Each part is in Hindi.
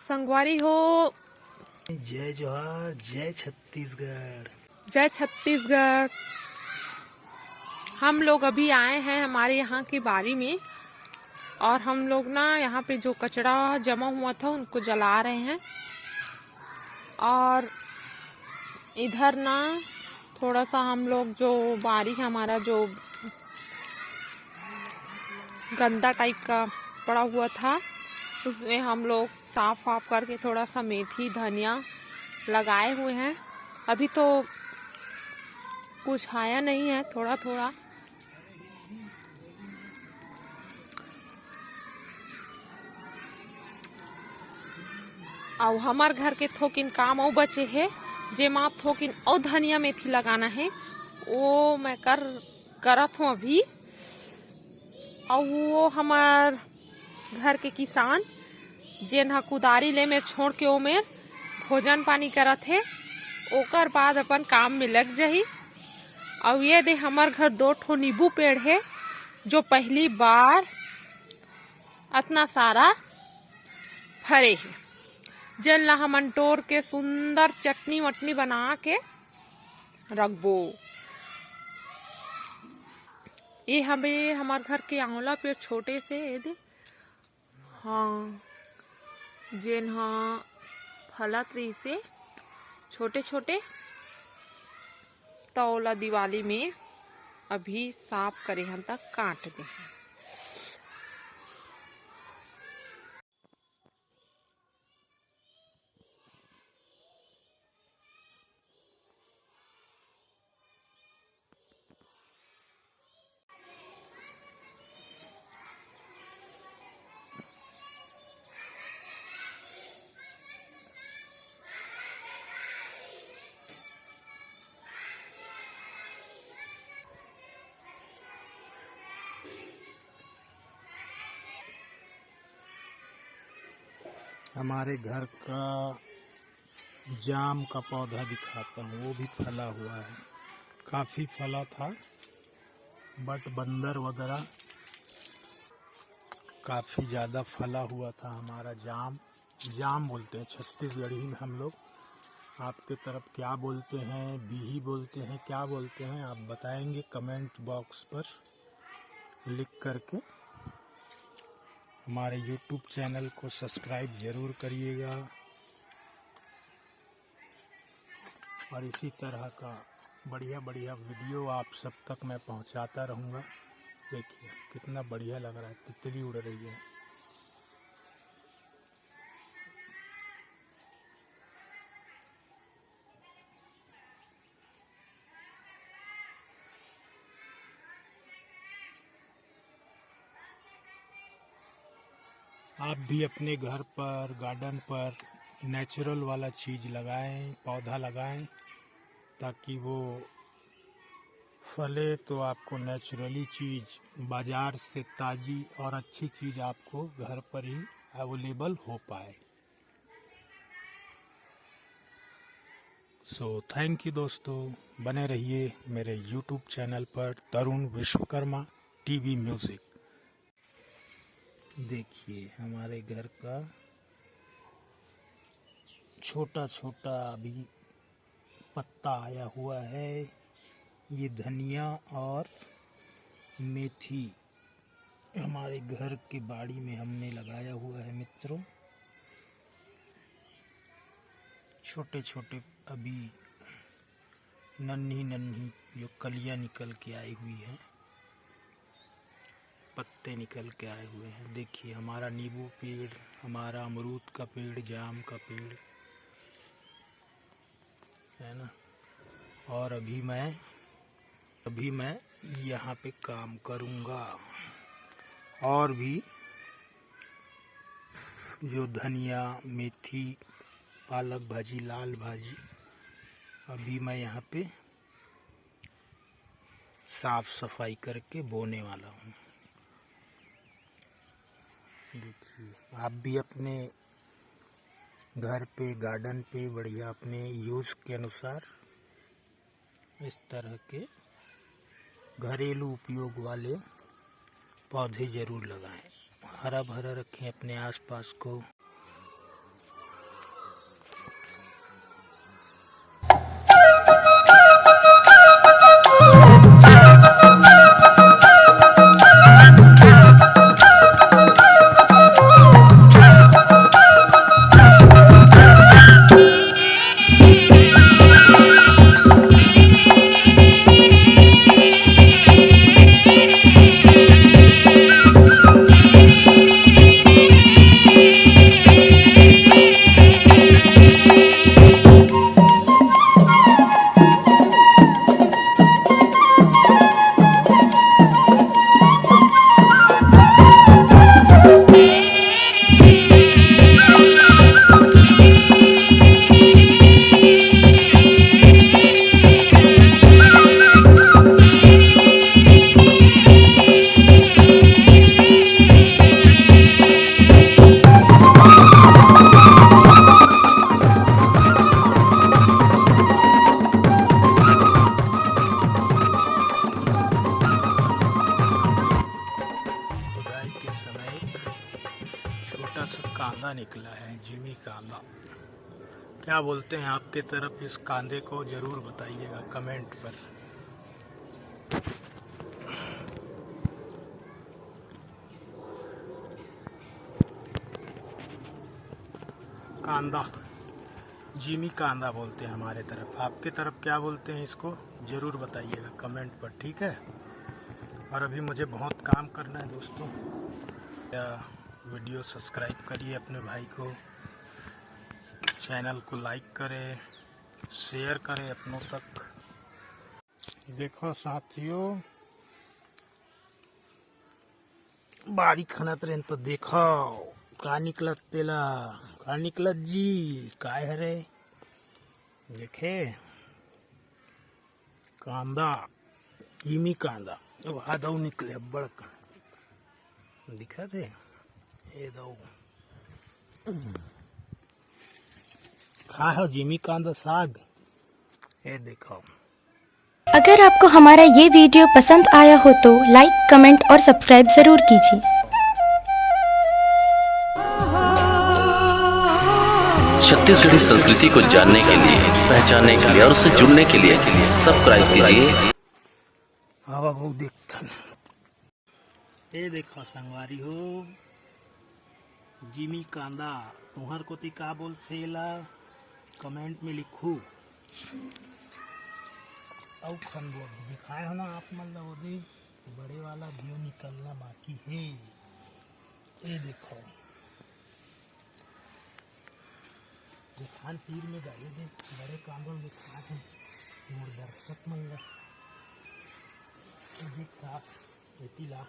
संगवारी हो। जय जोहार, जय छत्तीसगढ़। जय छत्तीसगढ़। हम लोग अभी आए हैं हमारे यहाँ की बारी में और हम लोग ना यहाँ पे जो कचरा जमा हुआ था उनको जला रहे हैं। और इधर ना थोड़ा सा हम लोग जो बारी हमारा जो गंदा टाइप का पड़ा हुआ था उसमें हम लोग साफ वाफ करके थोड़ा सा मेथी धनिया लगाए हुए हैं। अभी तो कुछ आया नहीं है, थोड़ा थोड़ा। और हमार घर के थोकिन काम और बचे है जेमा थोकिन और धनिया मेथी लगाना है, वो मैं करत हूँ अभी। और वो हमार घर के किसान जेन हा कुदारी ले मेर छोड़ के ओ मेर भोजन पानी करत है, ओकर बाद अपन काम में लग जाही। और ये दे हमार घर 2 ठो नींबू पेड़ है जो पहली बार इतना सारा फरे है, जन ला हमन तोड़ के सुंदर चटनी वटनी बना के रखबो। ये हमें हमार घर के आंवला पेड़ छोटे से दे, हाँ जेन हाँ फलत रही से छोटे छोटे, तौला दिवाली में अभी साफ करे हम तक काट दे। हमारे घर का जाम का पौधा दिखाता हूँ, वो भी फला हुआ है। काफी फला था बट बंदर वगैरह काफी ज्यादा फला हुआ था हमारा जाम। जाम बोलते हैं छत्तीसगढ़ी में हम लोग। आपके तरफ क्या बोलते हैं, बीही बोलते हैं, क्या बोलते हैं आप बताएंगे कमेंट बॉक्स पर लिख करके। हमारे YouTube चैनल को सब्सक्राइब जरूर करिएगा और इसी तरह का बढ़िया बढ़िया वीडियो आप सब तक मैं पहुंचाता रहूंगा। देखिए कितना बढ़िया लग रहा है, तितली उड़ रही है। आप भी अपने घर पर गार्डन पर नेचुरल वाला चीज़ लगाएं, पौधा लगाएं, ताकि वो फले तो आपको नेचुरली चीज़ बाज़ार से ताज़ी और अच्छी चीज़ आपको घर पर ही अवेलेबल हो पाए। सो थैंक यू दोस्तों, बने रहिए मेरे YouTube चैनल पर तरुण विश्वकर्मा टीवी म्यूज़िक। देखिए हमारे घर का छोटा छोटा अभी पत्ता आया हुआ है। ये धनिया और मेथी हमारे घर की बाड़ी में हमने लगाया हुआ है मित्रों। छोटे छोटे अभी नन्ही नन्ही जो कलियां निकल के आई हुई हैं, पत्ते निकल के आए हुए हैं। देखिए हमारा नींबू पेड़, हमारा अमरूद का पेड़, जाम का पेड़ है ना। और अभी मैं यहाँ पे काम करूँगा और भी जो धनिया मेथी पालक भाजी लाल भाजी अभी मैं यहाँ पे साफ सफाई करके बोने वाला हूँ। देखिए आप भी अपने घर पे गार्डन पे बढ़िया अपने यूज़ के अनुसार इस तरह के घरेलू उपयोग वाले पौधे जरूर लगाएं। हरा भरा रखें अपने आसपास को। छोटा सा कांदा निकला है, जिमी कांदा। क्या बोलते हैं आपके तरफ इस कांदे को, जरूर बताइएगा कमेंट पर। कांदा, जिमी कांदा बोलते हैं हमारे तरफ। आपके तरफ क्या बोलते हैं इसको, ज़रूर बताइएगा कमेंट पर, ठीक है। और अभी मुझे बहुत काम करना है दोस्तों। वीडियो सब्सक्राइब करिए अपने भाई को, चैनल को लाइक करें, शेयर करें अपनों तक। देखो साथियों, बारी खनत रेन तो देखो का निकलत तेला, का निकलत जी, काय हरे देखे कांदा, जिमी कांदा। वहाँ दऊ निकले बड़ दिखा थे, ये दऊ खा हो जिमी कांदा साग। ये देखो। अगर आपको हमारा ये वीडियो पसंद आया हो तो लाइक, कमेंट और सब्सक्राइब जरूर कीजिए। छत्तीसगढ़ी संस्कृति को जानने के लिए, पहचानने के लिए और उससे जुड़ने के लिए सब्सक्राइब कीजिए। हवा बहुत देखता। ये देखो संगवारी हो, जिमी कांदा तुहर कोती का बोलथे ला, कमेंट में लिखू। और खन बोल दिखाए हो ना आप मन ला, बड़े वाला व्यू निकलना बाकी है। ये देखो दिखान तीर में जाइए दे, बड़े कांदों दिखा है मोर दर्शक मन ला। दिखा ला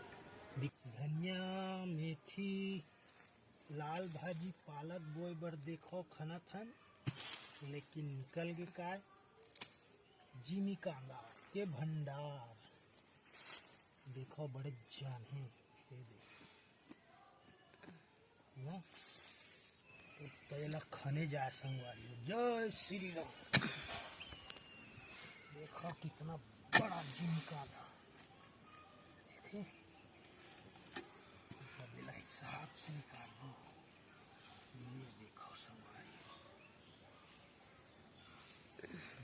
धनिया, मेथी, लाल भाजी, पालक बोए बर देखो खना थन, लेकिन निकल गए काय जिमी कांदा के भंडार। देखो बड़े जान है ना, पहला खने जाए संगवारी। जय श्री राम। देखो कितना बड़ा जिमी कांदा, देखे हिसाब से निकालो। ये देखो संगवारी,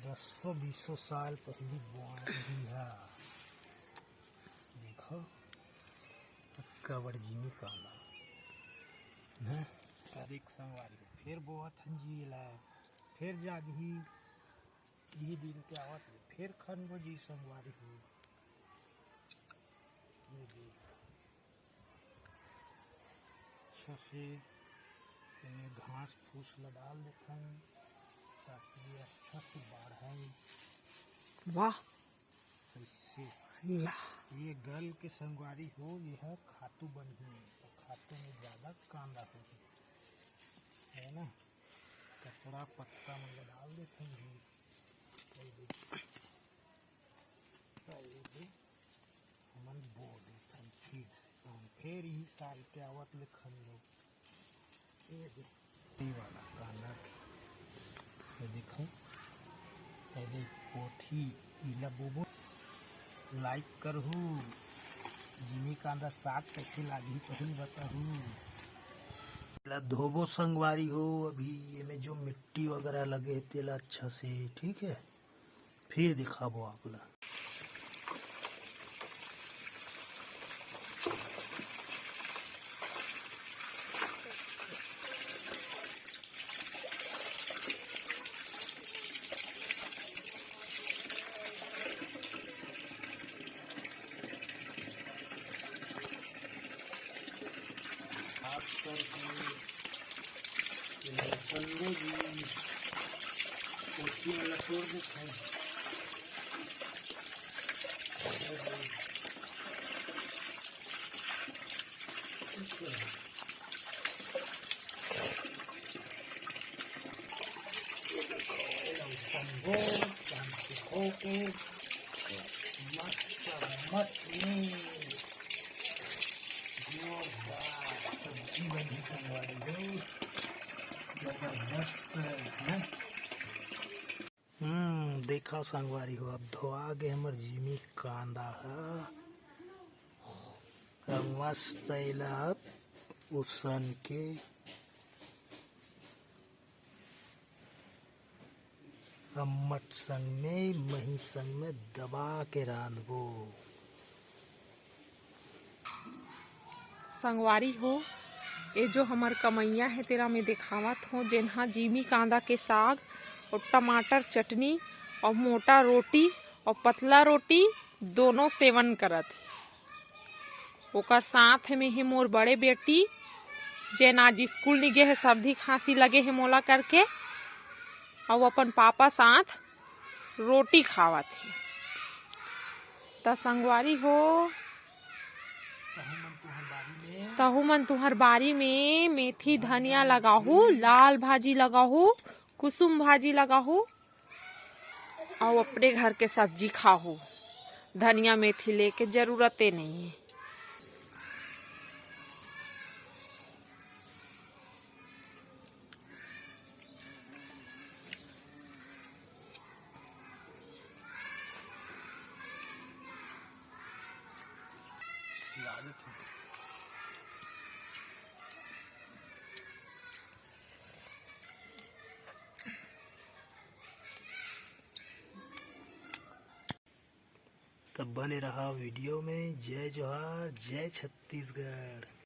10-20 साल पहले बुआई है। देखो पक्का बड़ जिमी कांदा है। हर एक संगवारी फिर बोअत हंजीला, फिर जागी ये दिन के आवत फिर खन गो जी संगवारी हो। ये देख अच्छा से घास फूस ला डाल देते हैं ताकि ये अच्छा से बढ़े। वाह, ये गल के संगवारी हो, यह खातू बनी है, तो खातू में ज्यादा कांदा हो है ना। कचरा पत्ता मतलब डाल देते हैं, हमन बो देते हैं। फिर ही साल के आवत ले खन लो। ये वाला कांदा ये देखो, पहले पोथी इला बोबो लाइक करहू। जिमी कांदा साग कैसे लागी पहले बताहू। धोबो संगवारी हो, अभी ये में जो मिट्टी वगैरह लगे तेला अच्छा से, ठीक है। फिर दिखाबो आपला। सब्जी बनी संगवारी जबरदस्त है। देखा संगवारी हो, अब धोआ गए हमर जिमी कांदा है। मस्त उसन के अम्मट संग में मही संग में दबा के रांधबो। संगवारी हो, ये जो हमार कमैया है तेरा में दिखावत हो, जेनहा जीमी कांदा के साग और टमाटर चटनी और मोटा रोटी और पतला रोटी दोनों सेवन करत है। ओकर साथ में ही मोर बड़े बेटी जेन आज स्कूल नहीं गे है, सर्दी खांसी लगे है मोला करके, और अपन पापा साथ रोटी खावत है। त संगवारी हो, तहु मन तुहर बारी में मेथी धनिया लगाहू, लाल भाजी लगाहू, कुसुम भाजी लगाहू और अपने घर के सब्जी खाहू। धनिया मेथी लेके जरूरते नहीं है। तब बने रहा वीडियो में। जय जोहार, जय छत्तीसगढ़।